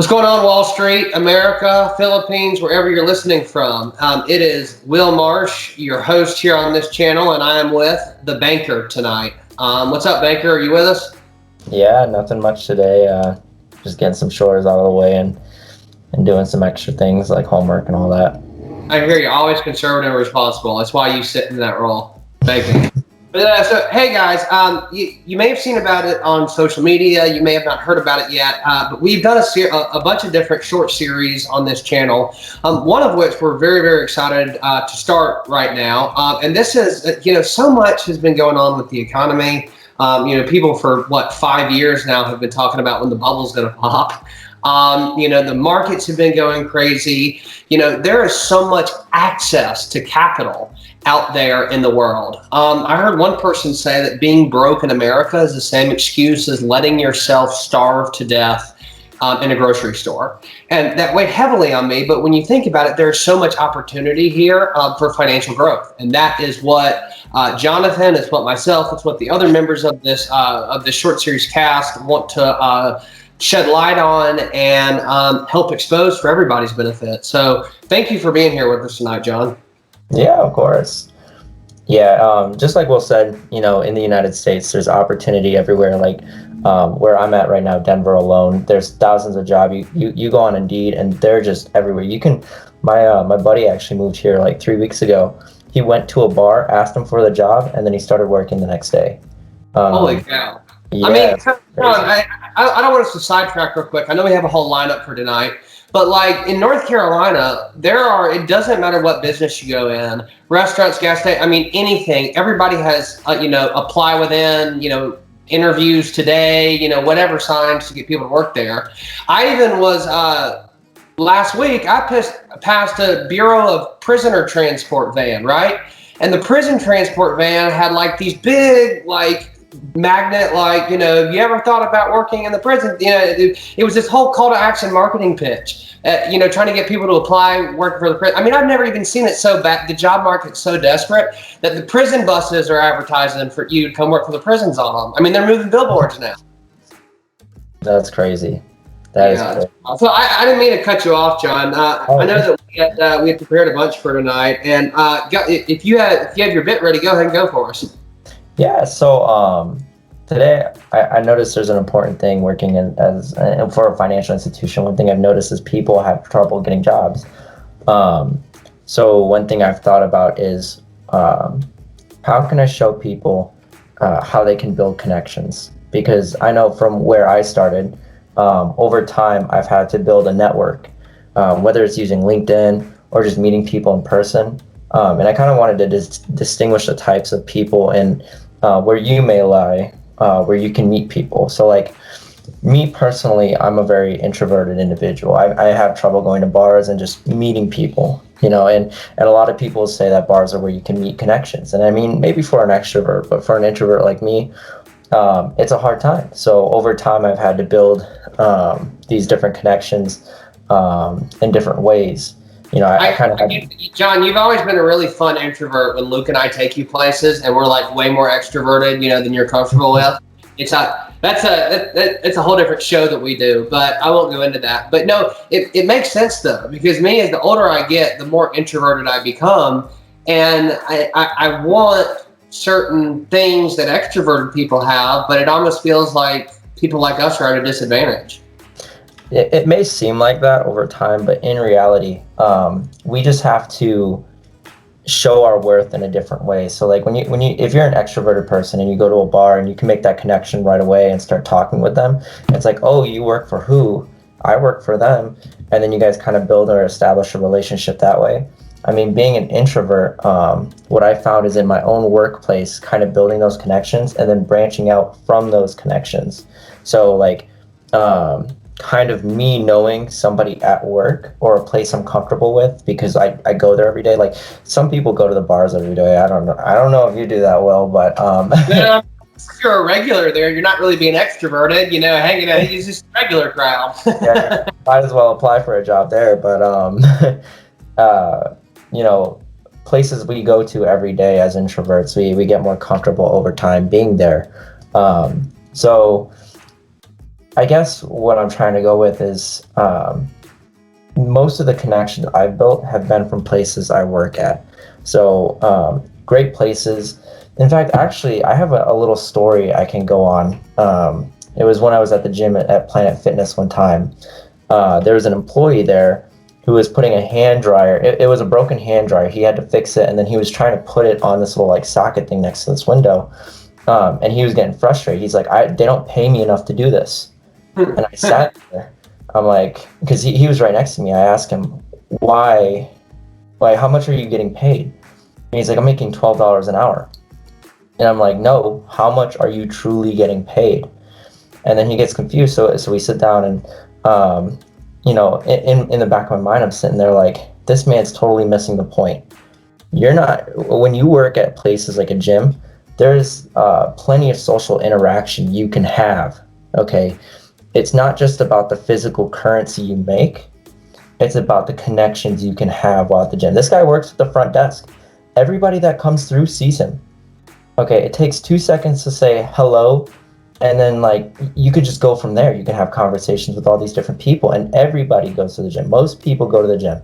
What's going on, Wall Street, America, Philippines, wherever you're listening from? It is Will Marsh, your host here on this channel, and I am with the banker tonight. What's up, banker? Are you with us? Yeah, nothing much today. Just getting some chores out of the way and doing some extra things like homework and all that. I hear you're always conservative and responsible. That's why you sit in that role, banking. So, hey guys, you may have seen about it on social media. You may have not heard about it yet, but we've done a bunch of different short series on this channel. One of which we're very, very excited to start right now. And this is, so much has been going on with the economy. People for 5 years now have been talking about when the bubble's going to pop. The markets have been going crazy. There is so much access to capital out there in the world. I heard one person say that being broke in America is the same excuse as letting yourself starve to death in a grocery store. And that weighed heavily on me. But when you think about it, there's so much opportunity here for financial growth. And that is what Jonathan, it's what myself, it's what the other members of this short series cast want to shed light on and help expose for everybody's benefit. So thank you for being here with us tonight, John. Yeah, of course. Yeah, just like Will said, in the United States, there's opportunity everywhere. Like where I'm at right now, Denver alone, there's thousands of jobs. You go on Indeed, and they're just everywhere. You can. My buddy actually moved here like 3 weeks ago. He went to a bar, asked him for the job, and then he started working the next day. Holy cow! Yeah, I mean, John, I don't want us to sidetrack real quick. I know we have a whole lineup for tonight. But like in North Carolina, it doesn't matter what business you go in, restaurants, gas station, anything. Everybody has, apply within, interviews today, whatever signs to get people to work there. I even was, last week, I passed a Bureau of Prisoner Transport van, right? And the prison transport van had like these big, magnet, you ever thought about working in the prison? It was this whole call to action marketing pitch, trying to get people to apply, work for the prison. I've never even seen it so bad. The job market's so desperate that the prison buses are advertising for you to come work for the prisons on them. They're moving billboards now. That's crazy. That is crazy. So I didn't mean to cut you off, John. I know that we had prepared a bunch for tonight, and if you have your bit ready, go ahead and go for us. Yeah, so today I noticed there's an important thing working for a financial institution. One thing I've noticed is people have trouble getting jobs. So one thing I've thought about is how can I show people how they can build connections? Because I know from where I started, over time I've had to build a network, whether it's using LinkedIn or just meeting people in person. And I kind of wanted to distinguish the types of people and where you may lie, where you can meet people. So like me personally, I'm a very introverted individual. I have trouble going to bars and just meeting people, and a lot of people say that bars are where you can meet connections. And maybe for an extrovert, but for an introvert like me, it's a hard time. So over time, I've had to build these different connections in different ways. I kind of John, you've always been a really fun introvert when Luke and I take you places, and we're like way more extroverted, than you're comfortable with. It's a whole different show that we do, but I won't go into that. But no, it makes sense though, because me, as the older I get, the more introverted I become, and I want certain things that extroverted people have, but it almost feels like people like us are at a disadvantage. It may seem like that over time, but in reality, we just have to show our worth in a different way. So like if you're an extroverted person and you go to a bar and you can make that connection right away and start talking with them, it's like, oh, you work for who? I work for them. And then you guys kind of build or establish a relationship that way. Being an introvert, what I found is in my own workplace, kind of building those connections and then branching out from those connections. So like, kind of me knowing somebody at work or a place I'm comfortable with because I go there every day. Like some people go to the bars every day. I don't know if you do that well, but yeah, if you're a regular there, you're not really being extroverted, hanging out. It's just a regular crowd. Yeah, might as well apply for a job there. But places we go to every day as introverts, we get more comfortable over time being there. So I guess what I'm trying to go with is most of the connections I've built have been from places I work at. So great places. In fact, actually, I have a little story I can go on. It was when I was at the gym at Planet Fitness one time. There was an employee there who was putting a hand dryer. It was a broken hand dryer. He had to fix it, and then he was trying to put it on this little like socket thing next to this window. And he was getting frustrated. He's like, they don't pay me enough to do this. And I sat there. I'm like, because he was right next to me. I asked him, why, how much are you getting paid? And he's like, I'm making $12 an hour. And I'm like, no, how much are you truly getting paid? And then he gets confused. So we sit down and, in the back of my mind, I'm sitting there like, this man's totally missing the point. You're not, when you work at places like a gym, there's plenty of social interaction you can have, okay? It's not just about the physical currency you make, it's about the connections you can have while at the gym. This guy works at the front desk. Everybody that comes through sees him. Okay, it takes 2 seconds to say hello, and then like you could just go from there. You can have conversations with all these different people, and everybody goes to the gym. Most people go to the gym,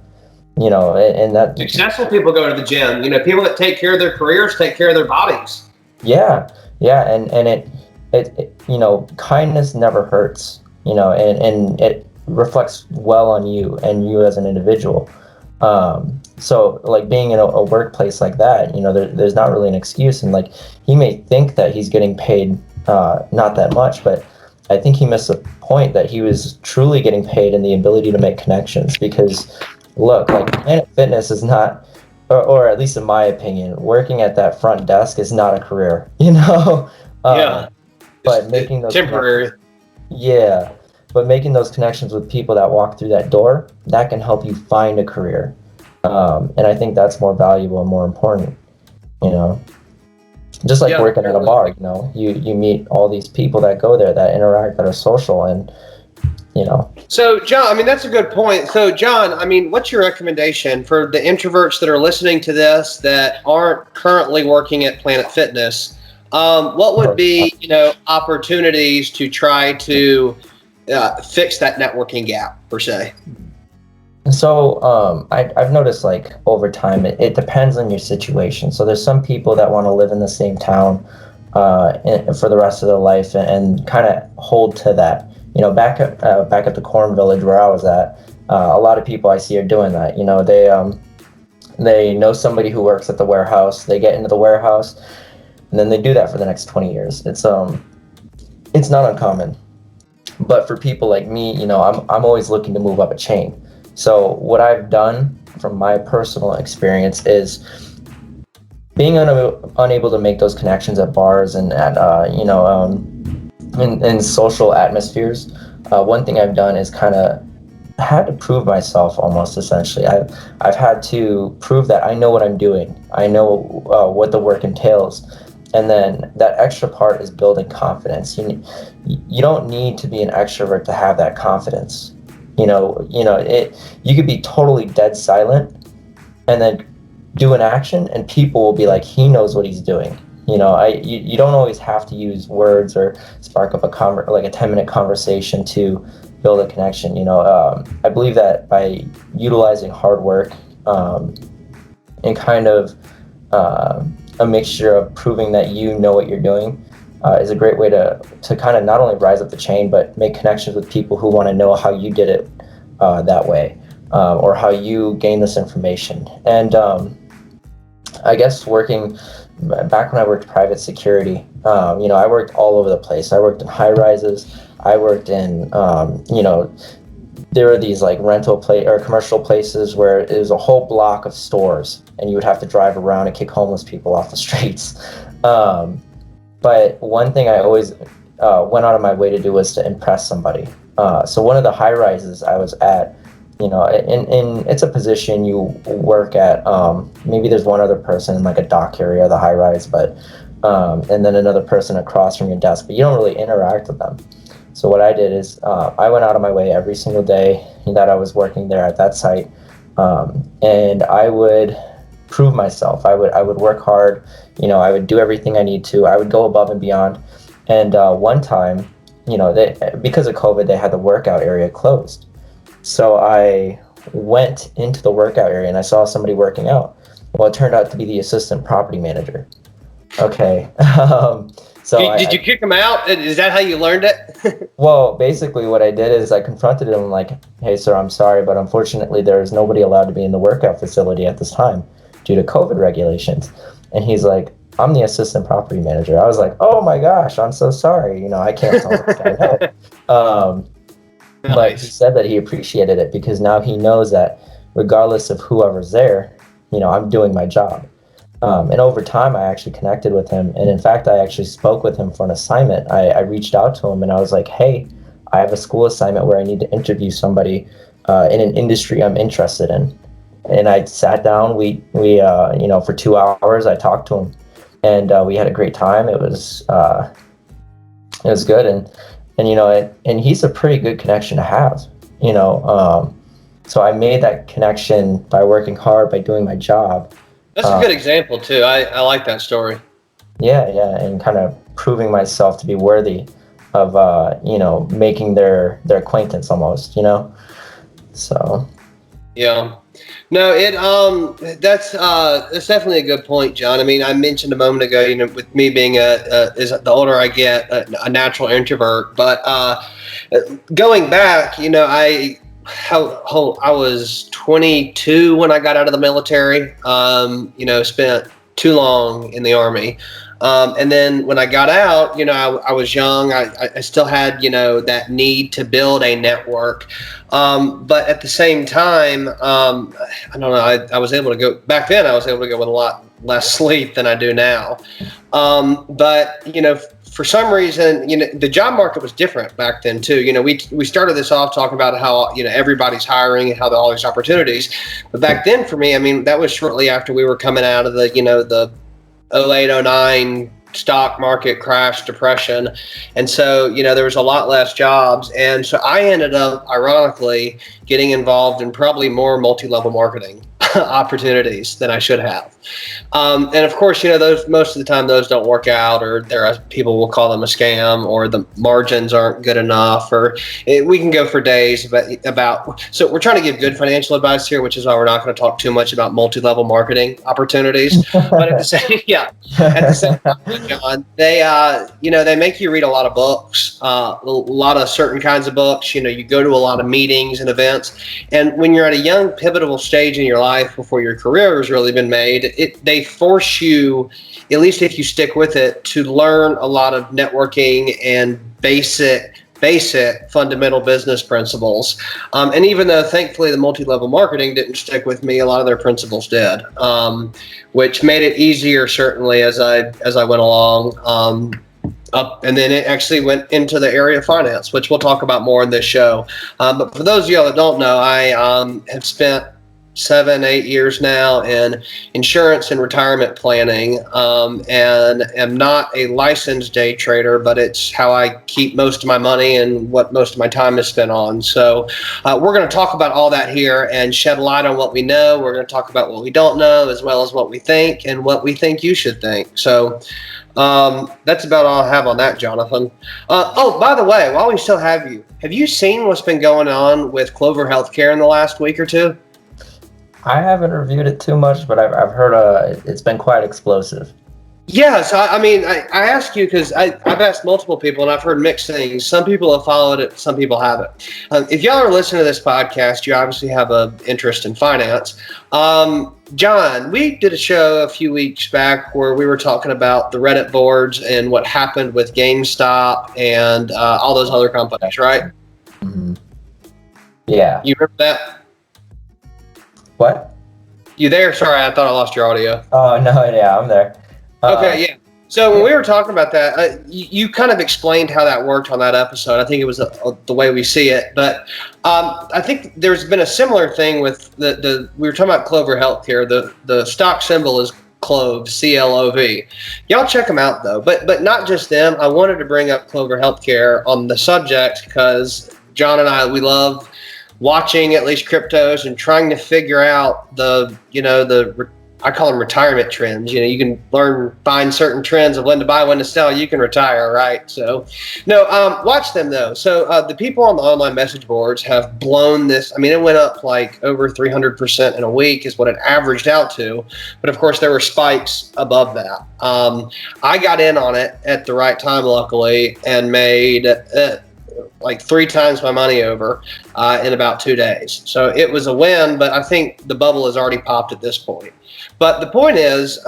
and that successful people go to the gym. People that take care of their careers take care of their bodies. Yeah, and it kindness never hurts, and it reflects well on you and you as an individual. So like being in a workplace like that, there's not really an excuse. And like he may think that he's getting paid not that much, but I think he missed the point that he was truly getting paid in the ability to make connections. Because look, like Planet Fitness is not, or at least in my opinion, working at that front desk is not a career, Yeah. But making those temporary. Yeah, but making those connections with people that walk through that door, that can help you find a career. And I think that's more valuable and more important, Just like working at a bar, you meet all these people that go there, that interact, that are social, and So, John, that's a good point. So, John, what's your recommendation for the introverts that are listening to this that aren't currently working at Planet Fitness? What would be, opportunities to try to fix that networking gap, per se? So I've noticed like over time, it depends on your situation. So there's some people that want to live in the same town for the rest of their life and kind of hold to that. Back at the Corn Village where I was at, a lot of people I see are doing that. They know somebody who works at the warehouse. They get into the warehouse, and then they do that for the next 20 years. It's not uncommon. But for people like me, I'm always looking to move up a chain. So what I've done from my personal experience is being unable to make those connections at bars and at in social atmospheres. One thing I've done is kind of had to prove myself almost essentially. I've had to prove that I know what I'm doing. I know what the work entails. And then that extra part is building confidence. You don't need to be an extrovert to have that confidence. You could be totally dead silent and then do an action and people will be like, he knows what he's doing. You don't always have to use words or spark up a 10-minute conversation to build a connection. I believe that by utilizing hard work and kind of a mixture of proving that you know what you're doing is a great way to kind of not only rise up the chain, but make connections with people who want to know how you did it that way, or how you gain this information. And I guess back when I worked private security, I worked all over the place. I worked in high rises. I worked in, there were these like commercial places where it was a whole block of stores and you would have to drive around and kick homeless people off the streets. But one thing I always went out of my way to do was to impress somebody. So one of the high rises I was at, it's a position you work at. Maybe there's one other person in like a dock area of the high rise, but and then another person across from your desk, but you don't really interact with them. So what I did is I went out of my way every single day that I was working there at that site, and I would prove myself. I would work hard. I would do everything I need to. I would go above and beyond. And one time, because of COVID, they had the workout area closed. So I went into the workout area and I saw somebody working out. Well, it turned out to be the assistant property manager. Okay. Did you kick him out? Is that how you learned it? Well, basically what I did is I confronted him like, hey, sir, I'm sorry, but unfortunately there is nobody allowed to be in the workout facility at this time due to COVID regulations. And he's like, I'm the assistant property manager. I was like, oh my gosh, I'm so sorry. I can't tell this guy no. Nice. But he said that he appreciated it because now he knows that regardless of whoever's there, I'm doing my job. And over time, I actually connected with him. And in fact, I actually spoke with him for an assignment. I reached out to him and I was like, hey, I have a school assignment where I need to interview somebody in an industry I'm interested in. And I sat down, we for 2 hours, I talked to him and we had a great time. It was good. And he's a pretty good connection to have, so I made that connection by working hard, by doing my job. That's a good example too. I like that story. Yeah, and kind of proving myself to be worthy of making their acquaintance almost, So yeah. No, that's definitely a good point, John. I mean, I mentioned a moment ago, with me being as the older I get, a natural introvert, but going back, I was 22 when I got out of the military. Spent too long in the Army. And then when I got out, I was young. I still had, that need to build a network. But at the same time, I don't know, I was able to go, back then I was able to go with a lot less sleep than I do now. But, for some reason, the job market was different back then too. We started this off talking about how, everybody's hiring and how there are all these opportunities. But back then for me, I mean, that was shortly after we were coming out of the 08, 09 stock market crash depression. And so, there was a lot less jobs. And so I ended up, ironically, getting involved in probably more multi-level marketing opportunities than I should have. And of course, those, most of the time, those don't work out, or people will call them a scam, or the margins aren't good enough, or we can go for days about. So we're trying to give good financial advice here, which is why we're not going to talk too much about multi-level marketing opportunities. But at the same time, John, they make you read a lot of books, a lot of certain kinds of books. You go to a lot of meetings and events, and when you're at a young, pivotal stage in your life before your career has really been made, they force you, at least if you stick with it, to learn a lot of networking and basic fundamental business principles. And even though thankfully the multi-level marketing didn't stick with me, a lot of their principles did, which made it easier certainly as I went along. And then it actually went into the area of finance, which we'll talk about more in this show. But for those of y'all that don't know, I have spent 7-8 years now in insurance and retirement planning, and am not a licensed day trader, but it's how I keep most of my money and what most of my time is spent on. So we're going to talk about all that here and shed light on what we know. We're going to talk about what we don't know, as well as what we think and what we think you should think. So that's about all I have on that, Jonathan. Oh, by the way, while we still have you seen what's been going on with Clover Healthcare in the last week or two? I haven't reviewed it too much, but I've heard it's been quite explosive. Yeah, so I mean, I ask you because I've asked multiple people and I've heard mixed things. Some people have followed it, some people haven't. If y'all are listening to this podcast, you obviously have an interest in finance. John, we did a show a few weeks back where we were talking about the Reddit boards and what happened with GameStop and all those other companies, right? Mm-hmm. Yeah. You remember that? What? You there? Sorry, I thought I lost your audio. Oh, no, yeah, I'm there. Okay, yeah. So when we were talking about that, you kind of explained how that worked on that episode. I think it was the way we see it. But I think there's been a similar thing with we were talking about Clover Healthcare. The stock symbol is CLOV, C-L-O-V. Y'all check them out, though. But not just them. I wanted to bring up Clover Healthcare on the subject because John and I, we love watching at least cryptos and trying to figure out I call them retirement trends. You know, you can find certain trends of when to buy, when to sell. You can retire, right? So, no, watch them though. So the people on the online message boards have blown this. I mean, it went up like over 300% in a week is what it averaged out to. But of course, there were spikes above that. I got in on it at the right time, luckily, and made like 3 times my money over in about 2 days. So it was a win, but I think the bubble has already popped at this point. But the point is,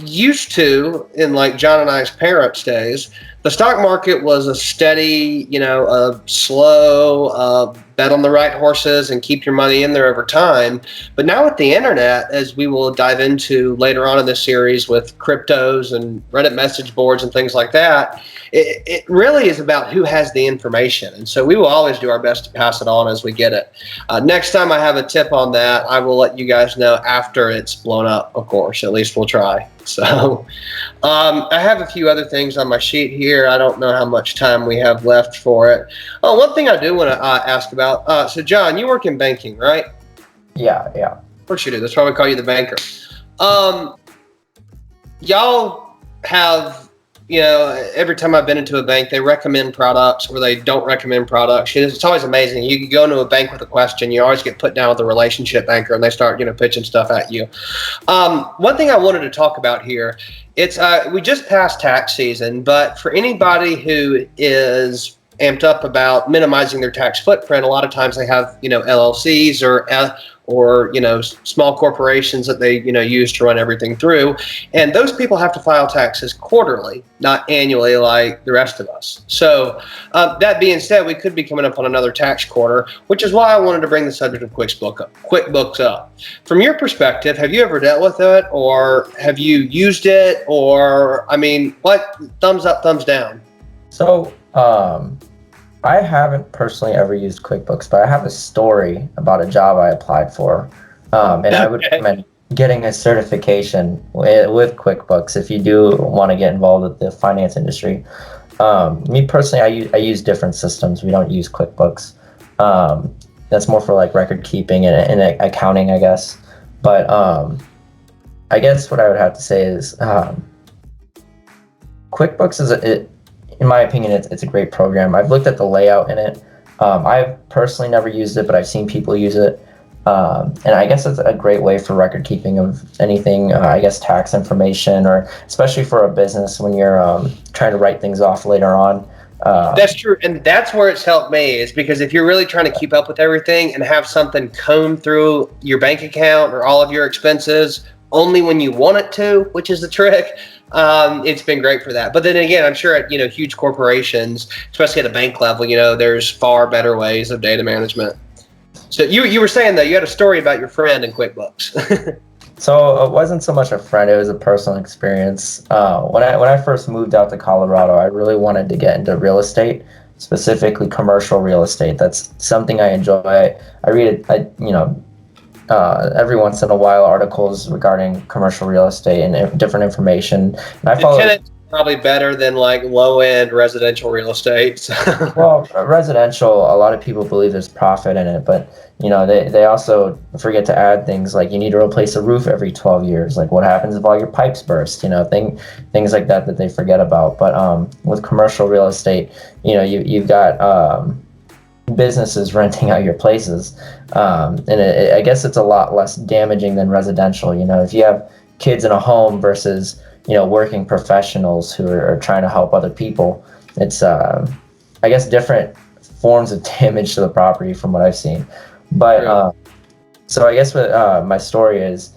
used to, in like John and I's parents' days, the stock market was a steady, a slow, bet on the right horses and keep your money in there over time. But now with the internet, as we will dive into later on in this series with cryptos and Reddit message boards and things like that, it really is about who has the information. And so we will always do our best to pass it on as we get it. Next time I have a tip on that, I will let you guys know after it's blown up, of course. At least we'll try. So I have a few other things on my sheet here. I don't know how much time we have left for it. Oh, one thing I do want to ask about. So, John, you work in banking, right? Yeah. Of course you do. That's why we call you the banker. Y'all have, every time I've been into a bank, they recommend products or they don't recommend products. It's always amazing. You can go into a bank with a question. You always get put down with a relationship banker and they start, pitching stuff at you. One thing I wanted to talk about here, it's we just passed tax season, but for anybody who is amped up about minimizing their tax footprint, a lot of times they have, LLCs or small corporations that they use to run everything through, and those people have to file taxes quarterly, not annually like the rest of us. So that being said, we could be coming up on another tax quarter, which is why I wanted to bring the subject of QuickBooks up. From your perspective, have you ever dealt with it, or have you used it, or what? Thumbs up, thumbs down? So I haven't personally ever used QuickBooks, but I have a story about a job I applied for. And I would recommend getting a certification with QuickBooks if you do want to get involved with the finance industry. Me personally, I use different systems. We don't use QuickBooks. That's more for like record keeping and accounting, I guess. But I guess what I would have to say is QuickBooks is in my opinion, it's a great program. I've looked at the layout in it. I've personally never used it, but I've seen people use it. And I guess it's a great way for record keeping of anything, tax information, or especially for a business when you're trying to write things off later on. That's true. And that's where it's helped me, is because if you're really trying to keep up with everything and have something comb through your bank account or all of your expenses only when you want it to, which is the trick, it's been great for that. But then again, I'm sure at huge corporations, especially at a bank level, there's far better ways of data management. So you were saying that you had a story about your friend in QuickBooks. So it wasn't so much a friend; it was a personal experience. When I first moved out to Colorado, I really wanted to get into real estate, specifically commercial real estate. That's something I enjoy. I read it. Every once in a while, articles regarding commercial real estate and different information. And I follow. Tenants probably better than like low-end residential real estate. So. Well, residential, a lot of people believe there's profit in it, but they also forget to add things like you need to replace a roof every 12 years. Like what happens if all your pipes burst? Things like that they forget about. But with commercial real estate, you've got businesses renting out your places, and I guess it's a lot less damaging than residential. If you have kids in a home versus working professionals who are trying to help other people, it's I guess different forms of damage to the property from what I've seen. But so I guess what my story is,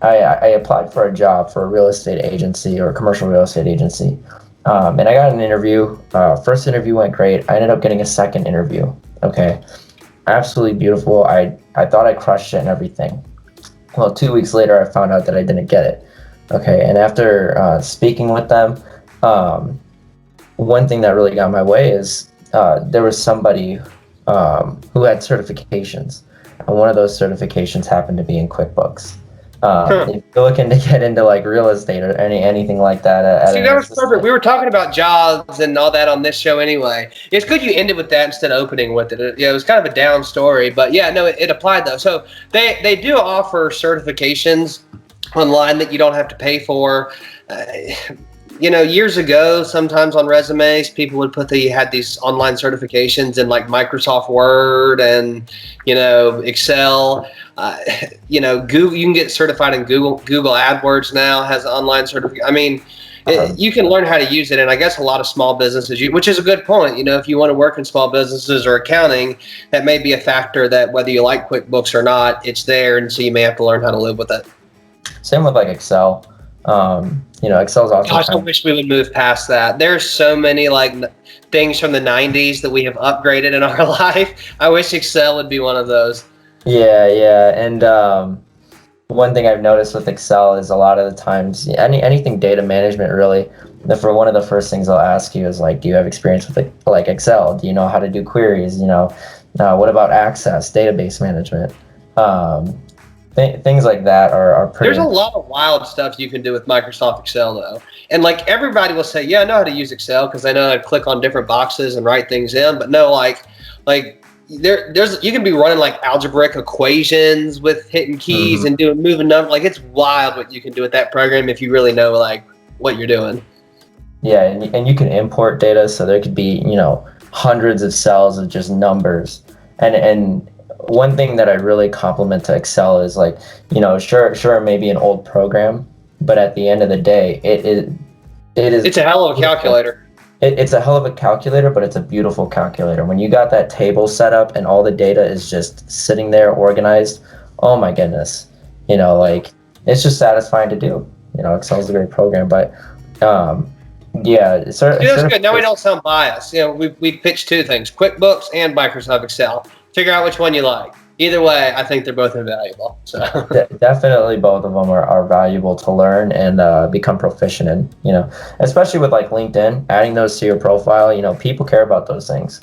I applied for a job for a real estate agency or a commercial real estate agency, and I got an interview. First interview went great. I ended up getting a second interview. Okay, absolutely beautiful. I thought I crushed it and everything. Well, 2 weeks later, I found out that I didn't get it. Okay, and after speaking with them, one thing that really got my way is there was somebody who had certifications, and one of those certifications happened to be in QuickBooks. If you're looking to get into like real estate or anything like that. See, that was perfect. We were talking about jobs and all that on this show anyway. It's good you ended with that instead of opening with it. It was kind of a down story, but yeah, no, it applied though. So they do offer certifications. online that you don't have to pay for. Years ago, sometimes on resumes, people would put that you had these online certifications in like Microsoft Word and, Excel. Google, you can get certified in Google AdWords now has online certification. I mean, you can learn how to use it. And I guess a lot of small businesses, which is a good point. If you want to work in small businesses or accounting, that may be a factor that whether you like QuickBooks or not, it's there. And so you may have to learn how to live with it. Same with like Excel. Excel's also. Gosh, I wish we would move past that. There's so many like things from the 90s that we have upgraded in our life. I wish Excel would be one of those. Yeah. And one thing I've noticed with Excel is a lot of the times, anything data management really, for one of the first things they'll ask you is like, do you have experience with like Excel? Do you know how to do queries? What about Access, database management? Things like that are pretty. There's a lot of wild stuff you can do with Microsoft Excel though. And like everybody will say, yeah, I know how to use Excel because I know how to click on different boxes and write things in. But no, like there's you can be running like algebraic equations with hitting keys and moving numbers. Like it's wild what you can do with that program if you really know like what you're doing. Yeah, and you can import data, so there could be hundreds of cells of just numbers. And one thing that I really compliment to Excel is like, sure, it may be an old program, but at the end of the day, it is. It's a hell of a calculator. It's a hell of a calculator, but it's a beautiful calculator. When you got that table set up and all the data is just sitting there organized, oh my goodness, it's just satisfying to do. Excel's a great program, but yeah, that's good. Now we don't sound biased. We pitched two things: QuickBooks and Microsoft Excel. Figure out which one you like. Either way, I think they're both invaluable. So definitely both of them are valuable to learn and become proficient in, especially with like LinkedIn, adding those to your profile, people care about those things.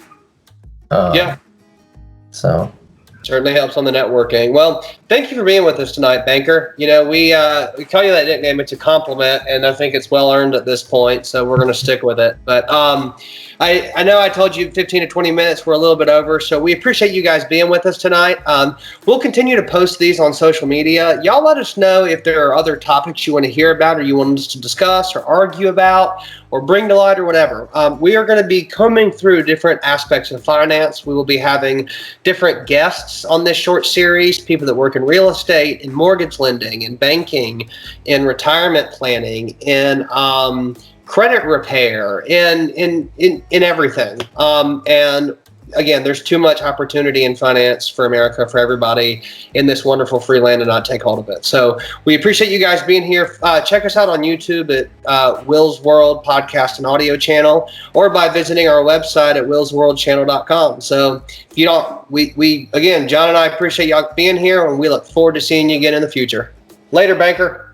So certainly helps on the networking. Well, thank you for being with us tonight, Banker. We call you that nickname. It's a compliment, and I think it's well earned at this point. So we're going to stick with it. But I know I told you 15 to 20 minutes. We're a little bit over, so we appreciate you guys being with us tonight. We'll continue to post these on social media. Y'all let us know if there are other topics you want to hear about or you want us to discuss or argue about or bring to light or whatever. We are going to be combing through different aspects of finance. We will be having different guests on this short series, people that work in real estate, in mortgage lending, in banking, in retirement planning, in credit repair, in everything. And again, there's too much opportunity in finance for America, for everybody in this wonderful free land, to not take hold of it. So we appreciate you guys being here. Check us out on YouTube at Will's World Podcast and Audio Channel, or by visiting our website at willsworldchannel.com. So if you don't, we again, John and I appreciate y'all being here, and we look forward to seeing you again in the future. Later, Banker.